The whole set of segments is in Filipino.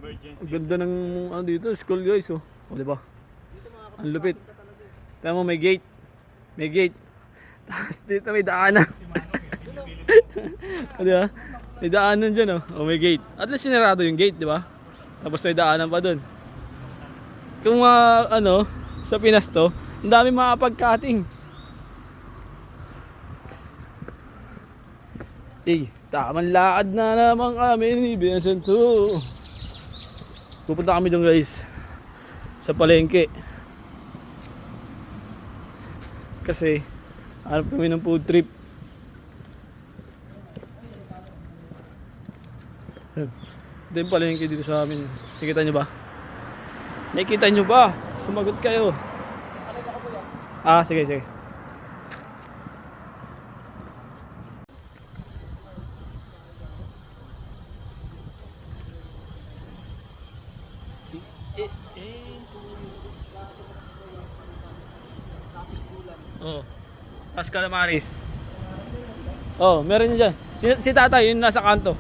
Ang ganda ng ano dito, school guys, oh. O, di ba? Ang lupit. Tama mo, may gate. May gate. Tapos dito may daanan. O, di ba? May daanan dyan, oh. O, may gate. At least sinarado yung gate, di ba? Tapos may daanan pa dun. Kung ano, sa Pinas to, ang dami makapag-cutting. Tamang lakad na naman kami ni Vincent 2. Pupunta kami doon guys sa palengke. Kasi hanap kami ng food trip. Ito yung palengke dito sa amin. Nakikita nyo ba? Nakikita nyo ba? Sumagot kayo. Sige, sige. Oh. Pas calamaris. Oh, meron niya dyan. Si tatay, yun nasa kanto.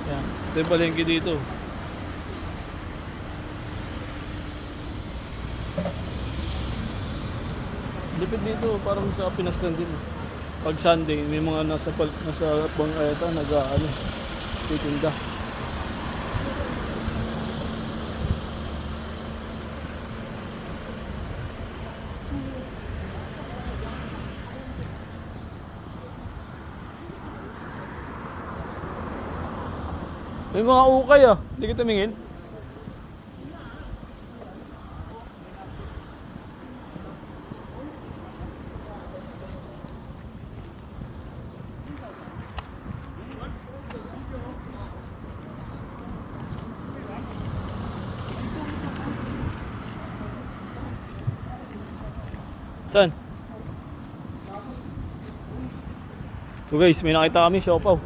Yan. Ito yung palengke dito. Lipid dito, parang sa Pinas lang din. Pag Sunday, may mga nasa bangayata, titinda. May mga ukay hindi ka tumingin. Saan? So guys, may nakita kami siopaw.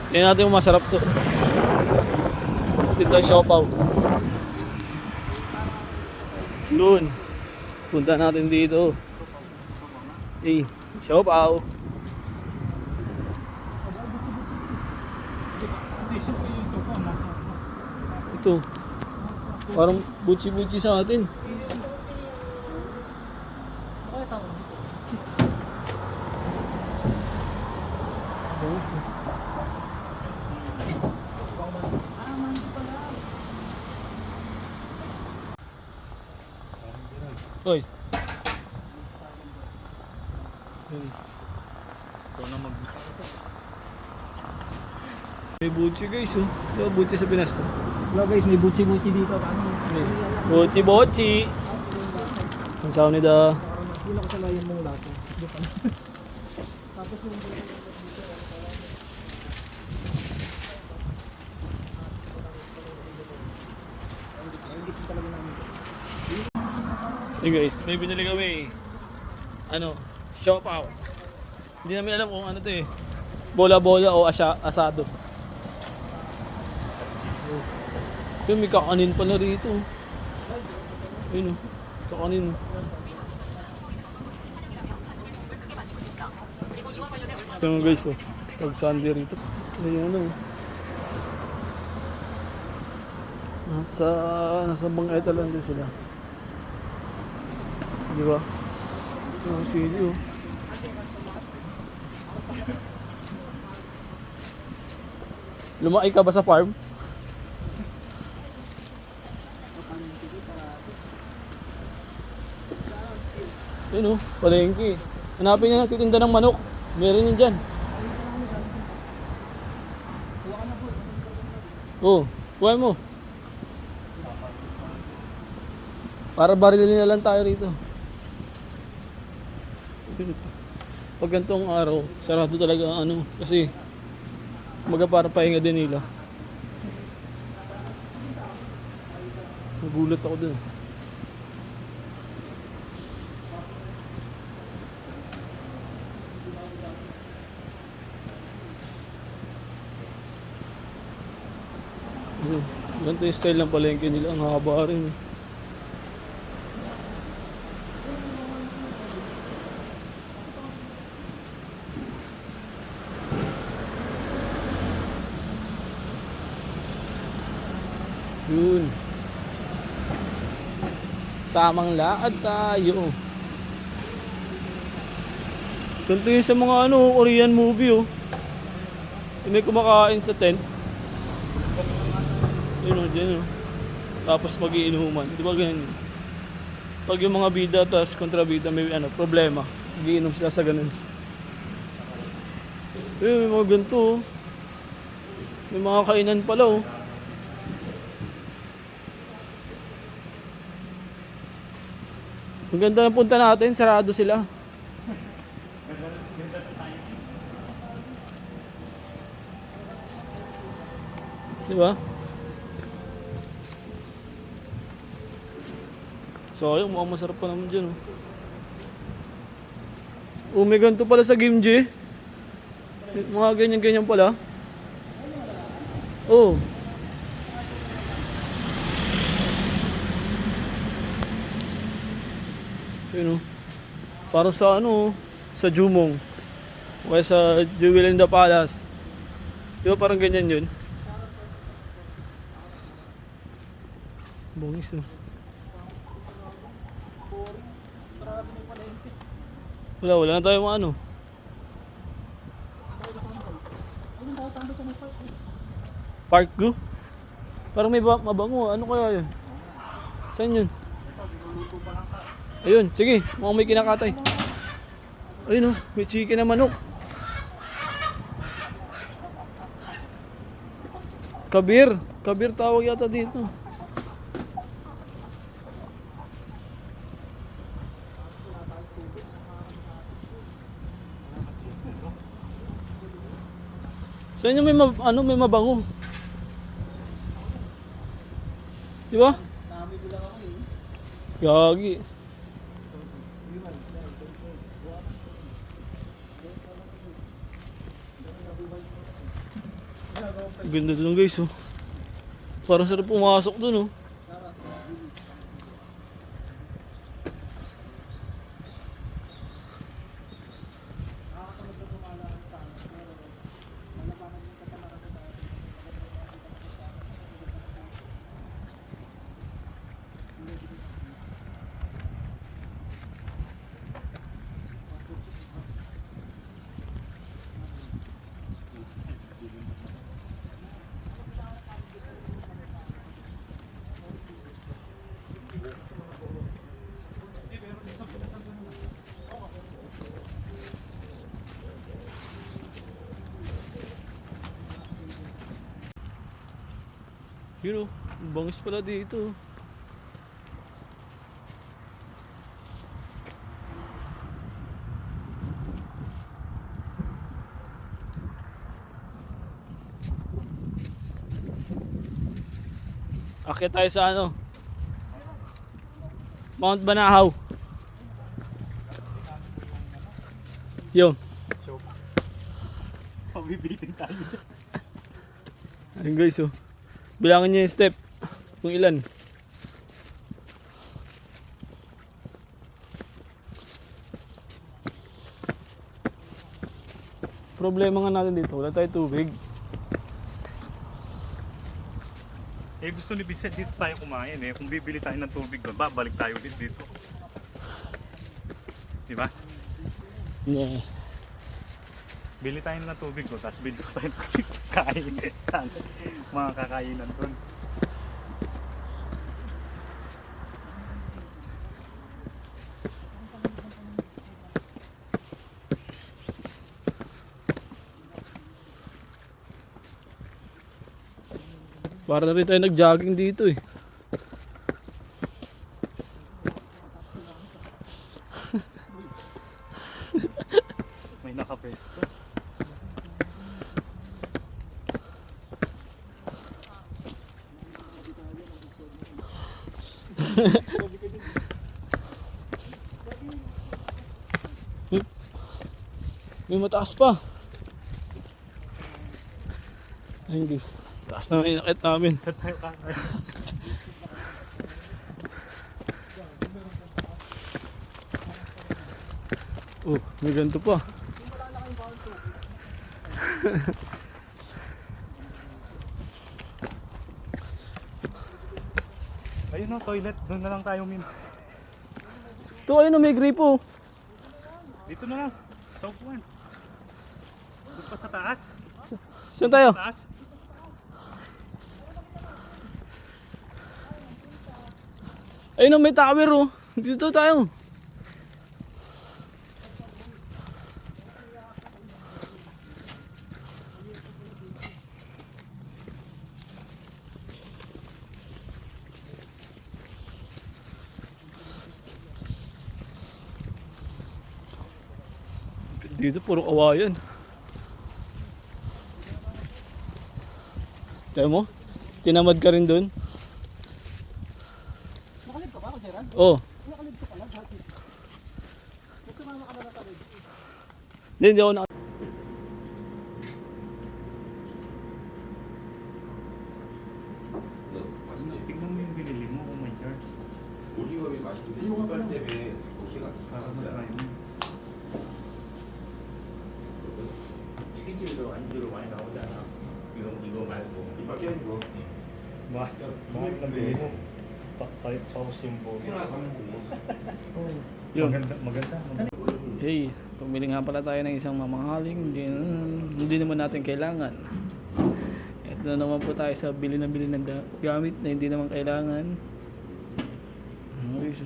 Tingnan natin kung masarap to. Ito yung siopaw. Doon. Punta natin dito. Siopaw. Ito. Parang butsi-butsi sa atin. Oy. May butsi guys, oh. Ito butsi sa Pinas to. Hello guys, may butsi-butsi dito. Butsi-butsi. Ang sound nila. Hindi na kasalayan mong lasa. Tapos yung Hey guys, may binili kami. Siopaw. Hindi namin alam kung ano to eh. Bola-bola o asado. Yung may kakanin pala rito. Ayun kakanin. Gusto mo guys, pag Sunday rito. Ayun Nasa bangayta lang din sila. Di ba? Ang sili Lumaki ka ba sa farm? Ayun palengke. Hanapin niya nagtitinda ng manok. Meron yan dyan. Kuha mo. Para barilin na lang tayo rito. Pag ganitong araw, sarado talaga kasi para pahinga din nila. Nagulat ako dun. Ganito yung style ng palengke nila. Ang haba rin. Yun. Tamang lakad tayo. Ganito yun sa mga Korean movie oh. Yung may kumakain sa tent. Yun o, dyan o. Tapos mag-iinuman. Di ba ganyan? Pag yung mga bida tapos kontrabida may problema. Mag-iinom sila sa ganun. May mga ganito oh. May mga kainan pala oh. Ang ganda ng punta natin, sarado sila. Diba? So ayun, mukhang masarap pa naman dyan. Oh, may ganito pala sa Game J. Mga ganyan-ganyan pala. Oh. Yun oh. Parang sa sa Jumong. O kaya sa Jewel in the Palace. Diba parang ganyan yun? Bongis oh. Wala na tayo mga Park go? Parang may mabango. Ano kaya yun? Saan yun? Ayun, sige. Mukhang may kinakatay. Ayun oh, may chicken na manok. Kabir. Kabir tawag yata dito. Sa inyo may may mabango. Di ba? Gagi. Ganda doon guys oh. Parang sarap pumasok doon oh. Yun oh, bangis pala dito. Akyat tayo sa Mount Banahaw. Yo. Pabibitin tayo. Ayun guys oh. Bilangin niyo yung step. Kung ilan. Problema nga natin dito. Wala tayo tubig. Gusto ni Vincent dito tayo kumain Kung bibili tayo ng tubig doon, babalik tayo din dito. Diba? Yeah. Bili tayo ng tubig doon, tapos bili tayo ng kain. Mga kakainan doon. Para na rin tayo nag-jogging dito eh. May nakapesto. May mataas pa. Ayun guys. Taas na yung inakit namin. Saan tayo kakain? Oh, may ganito pa. Ayun no, toilet. Doon na lang tayo min. Ito ayun may gripo. Dito na lang. Sa upuan. Doon pa sa taas. Saan tayo? Taas. Ayun may tower oh. Dito tayo. Dito puro kawayan. Tayo mo? Tinamad ka rin dun? Nakalib ka ba ako, Gerald? Oo. Nakalib ka pala dati. Ba't sumama ka na nakalib? Hindi ako na... Tignan mo yung binili mo kung may charge. 오리오리 맛있는데 이용할 때문에 어깨가 Para matry mo. 튀김집에도 안주로 많이 나오잖아. 이거 말고 이밖에 아니고 Mahal na bili mo. Tapos yung boss. 하나 사면 뭐 Yun. Maganda. Hey, pumili nga pala tayo ng isang mamahaling hindi naman natin kailangan. Ito na naman po tayo sa bili ng gamit na hindi naman kailangan. Okay, so,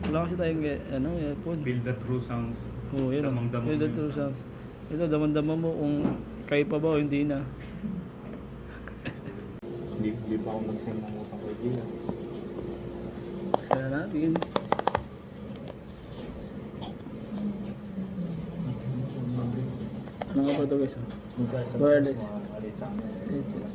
wala kasi tayong earphone. Feel the true sounds. Oo, yun. Damang-dama Yun mo ang true yung sounds. Ito, damang-dama mo kung kayo pa ba o hindi na. Hindi pa ako nagsing ng utang kay Gina. Sana natin. Ano nga ba ito guys? Wireless. Headset.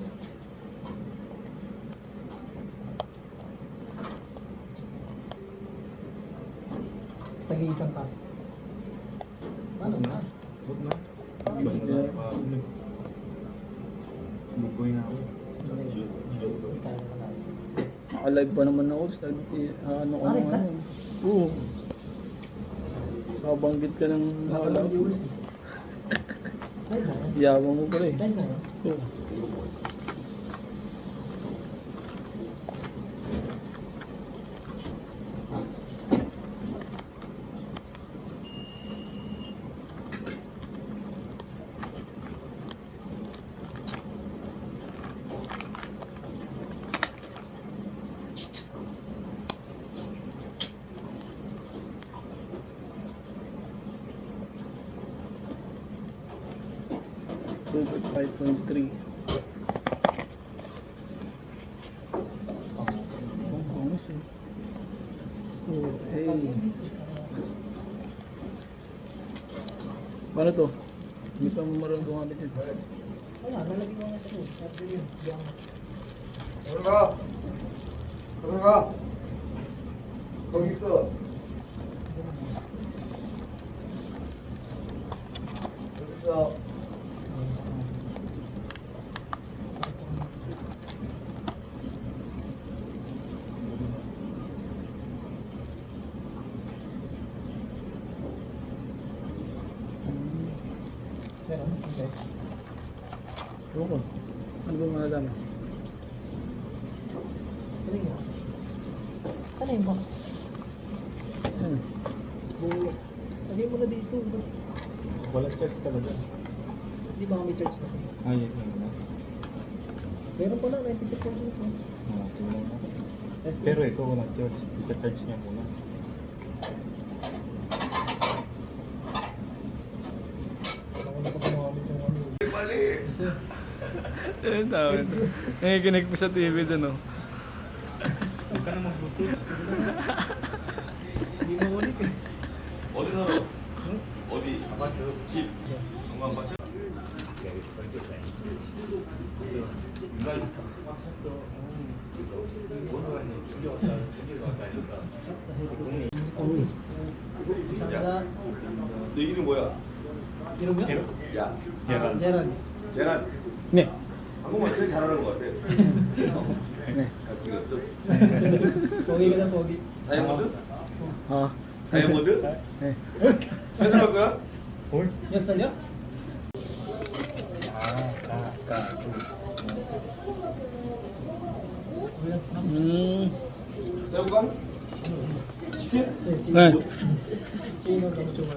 Tapos tagi-isang tas. Paano na? Huwag na. Bugoy na ako. Naka-live pa naman ako. Ano ko Live ka? ano. Oo. Kabanggit ka ng Walang viewers eh. Live na yan. yabang mo pa rin. Live na yan. Oo. Super 5.3. Ang bangus eh. Oh, hey. Paano to? Hindi pa mo marunong gumamit ito. Wala, nalagay ko nga sa loob. Sabi ko yun. Yung 들어가 들어가 거기 있어 여기 있어 meron. Okay. Ewan ko. Ano ba malalaman? Galing mo. Saan na yung box? Ano? Bulo. Lagay mo na dito. Wala charge talaga. Di ba kami church na? Ay, yun na. Meron pa na, 90% po. Pero ito walang charge. Ita-charge niya muna. Wala ko na pa gumamit yung ano. Ayun tawag ito. Nakikinig po sa TV doon oh. Huwag ka na mag-bluetooth. Hindi mo ulit eh. 어디 살아? 어디? 아파트 집 정관 아파트? Tsaka, 너 이름 뭐야? inom mo? 야 Gerald. Gerald. 제란 Ne. 한국말 제일 잘하는 것 같아. 잘생겼어. Pogi ka na, pogi. 다이아몬드? 어. 다이아몬드? 네. 해설할 거야? 홀? Yan sa'yo? 새우깡? 치킨? Eh, 네. Sino ka mo chumar?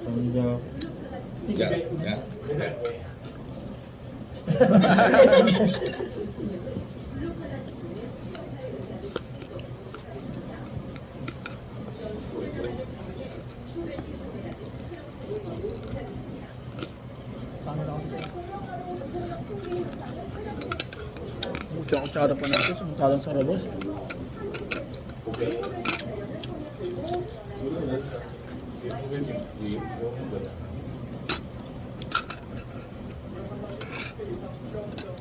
장수야. 야, 야. Sana lang ako. Kutsara pa natin. Samantalang sa labas.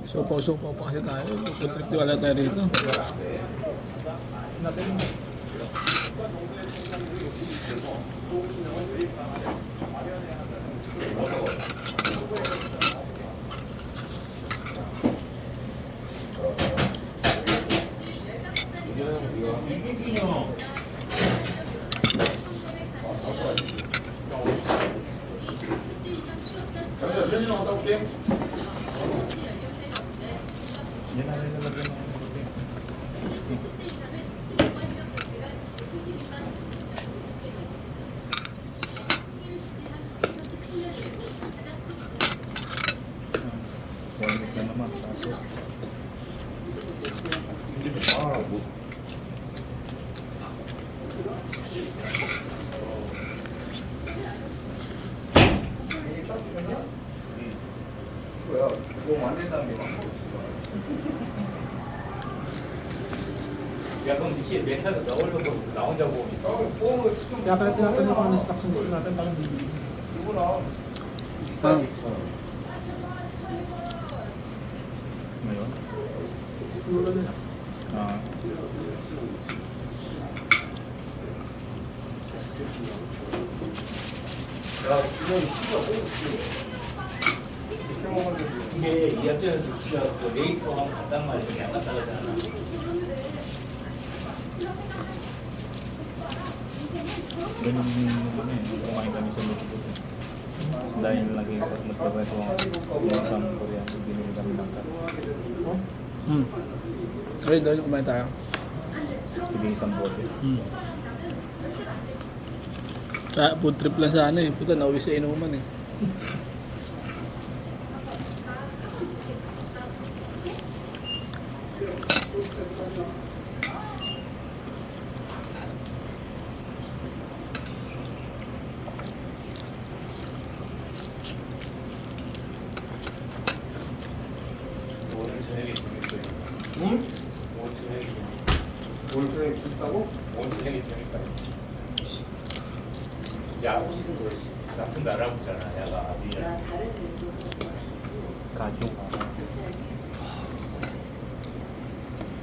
Sopaw pa kasi tayo. Puputrip di wala tayo rito. 장수야, 편의점 갔다 올게. Yan na rin nalagyan ng Kulit na naman. Kaso, 아, 뭐. 뭐야? 뭐 만든다는 게 방법 야 그럼 이게 메타가 나오려고 나 혼자 보고 Kaya pala tinatanong ko ang stocks gusto natin parang bibili. ngayon. Puro na lang. Ah, 이게 이 학교에서 진짜 그 레이터 한번 갔단 말이야. 그냥 갔다 가잖아. ganun yung kumain kami sa luto. Dahil lagi nagpapweto ang isang Koreano, binili kami ng kat. Okay, doon kumain tayo. Hindi isang bote. Sa food trip lang sana eh. Puta, nauwi sa inuman eh. 오늘 저녁에 재밌어요. 응? 오늘 저녁에 오늘 저녁에 춥다고? 오늘 저녁에 재밌다. 야구 시즌 그렇지. 나쁜 날 알아보잖아. 야가 아비야. Kadyo.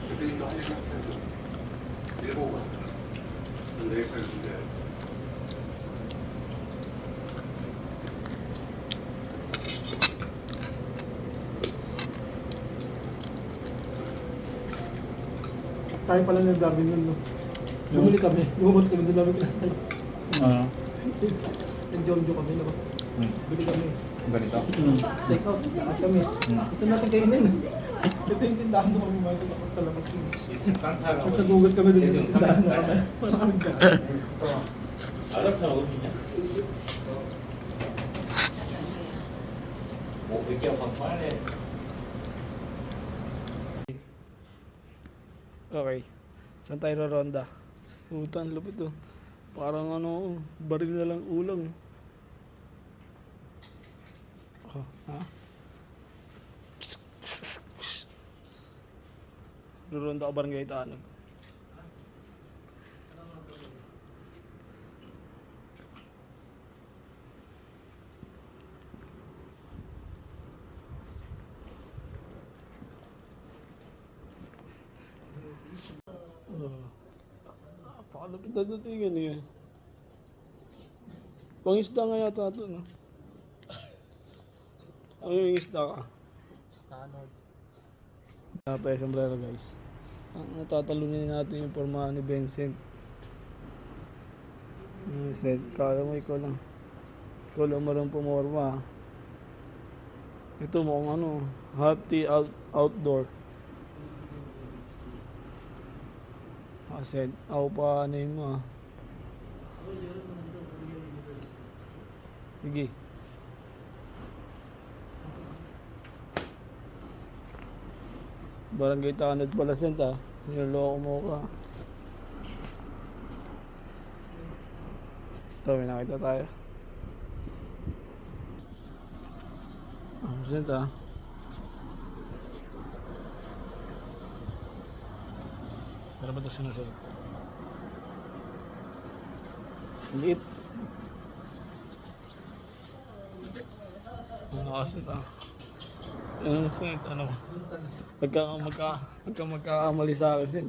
그때도 한 시간 일곱 번. 내일까지 준대. Tayo pala ng dami nun, no? Bumili kami. Lumabas kami doon namin kinatay. Ah, Nag-jonjo kami, no? Bili kami. ganito. Steak out. Lahat kami. Ito natin kainin. Ito yung tindahan doon kami mga sa labas. 산타가 Tapos nagugas kami doon sa tindahan na kami. Parang 알았다 어디냐? 뭐 이렇게 한번 빨래. Okay. Saan tayo ronda? Puta, ang lupit oh. Parang ano, baril na lang ulang. Oh, ha? Ronda ko barangay Tanog. Malapit na datingan eh. Pangisda nga yata ito, no? Ano yung isda ka? Tanod. Tayo sombrero guys. Ang natatalunin natin yung pormahan ni Vincent. Vincent, kala mo ikaw lang. Ikaw lang marang pumorma. Ito mukhang ano, happy outdoor. Vincent, ako pa ano yun mo ah. Sige. Barangay Tanod pala Sent ah. Niloloko mo ka. Ito, may nakita tayo. Sent ah. Pero ba ito sinusunod? Liit. Ano kasi ito? Ano Sent? Ano? Magkakamali sa akin Sent.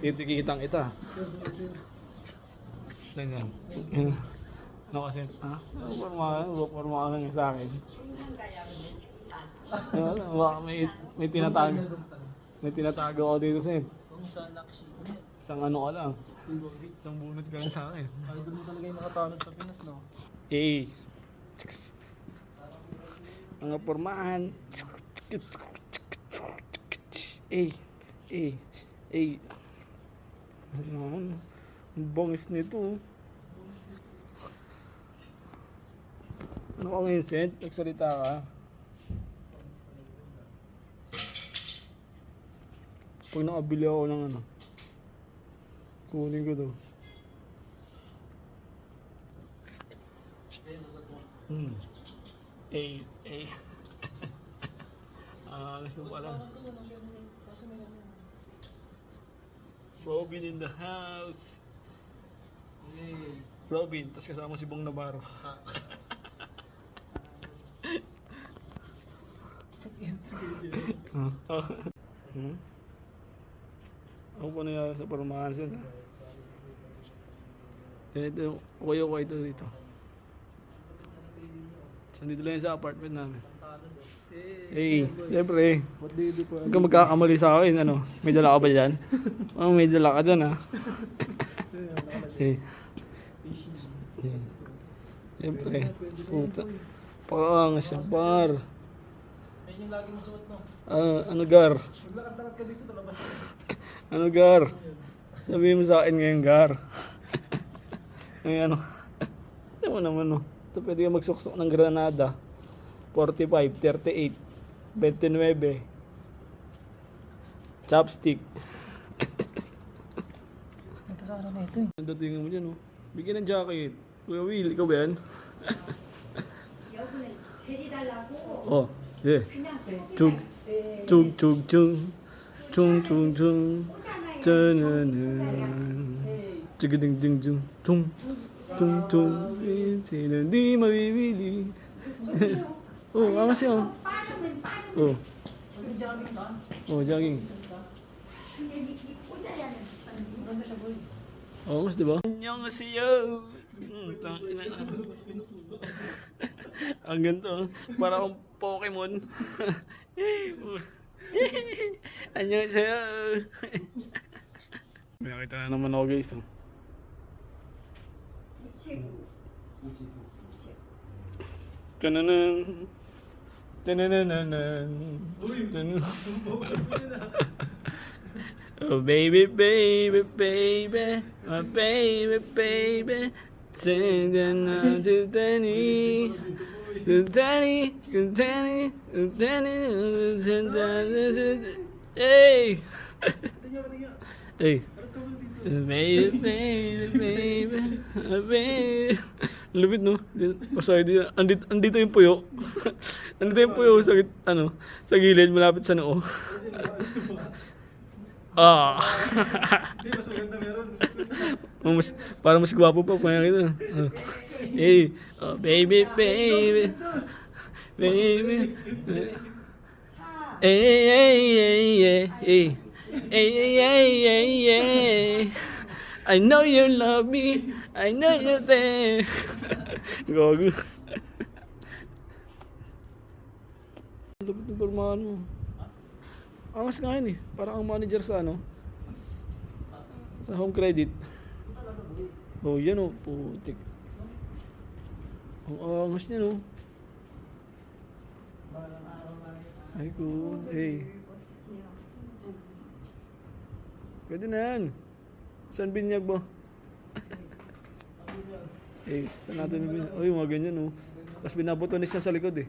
Titikitang ita. Ganyan. Ano kasi? Ha? Pormahan nga sa akin. Baka may tinatago. May tinatago ako dito Sent. Isang ano ka lang. Isang bunot ka lang sa akin. Ay, doon mo talaga yung nakatanod sa Pinas, no? Eh. Mga pormahan. Eh. Ano? Ang bangis nito. Ano ka ngayon, Sent? Nagsalita ka? Pag nakabili ako ng ano, kunin ko to. Eh. Gusto mo alam. Robin in the house. Robin, tas kasama si Bong Navarro. Ako pa nangyari sa Paramahan Sent. Ito, okay ito dito. So, dito lang sa apartment namin. Siyempre. Huwag kang magkakamali sa akin, ano? May dala ka ba dyan? Oh, may dala ka dyan, ha? Siyempre. Puta. Pakangas yung par. Yan yung lagi mo suot, no? Ano gar? Maglakad-lakad ka dito sa labas. Ano gar? Sabihin mo sa akin ngayon gar. Ay ano? Ano mo naman no? Ito pwede ka magsuksok ng Granada. 45, 38, 29. Chopstick. Ito sa araw na ito eh. Ang datingan mo dyan oh. Bigyan ng jacket. Kuya Will, ikaw ba yan? Oh, yeah. Chug, chug, chug, chug. Chung, chung, chung. Tananan. Chigading, ding, ding. Tung, tung, tung. Sino di mabibili. Oh, ama siya oh. Oh. Oh, jogging. Oh, mas diba? Annyeonghaseyo. Ang ganito, para akong Pokemon. Annyeonghaseyo. May nakita na naman ako guys. Oh. Tananan. Tanananan. Oh baby, baby, baby, my baby, baby. Tanana, Danny, Danny, Danny, Danny. Hey, hey. Baby, baby, baby, baby. Lupit no? Pasay din. Andito yung puyo. Andito yung puyo sa ano, sa gilid malapit sa noo. Ah. Hindi, mas maganda meron. Parang mas gwapo pa kaya kita. Hey, oh, baby, baby. Baby. Hey, hey, hey, hey. Hey, hey, hey, hey, hey. I know you love me. I know you there. Gago. Lupit ng pormahan mo. Angas nga yun eh. Parang ang manager sa ano? Sa home credit. Oh, yan oh. Putik. Ang angas niya no. Ay ko. Hey. Pwede na yan. Saan binyag mo? Eh, saan natin binyag? Uy, mga ganyan oh. Tapos binabotonis niya sa likod eh.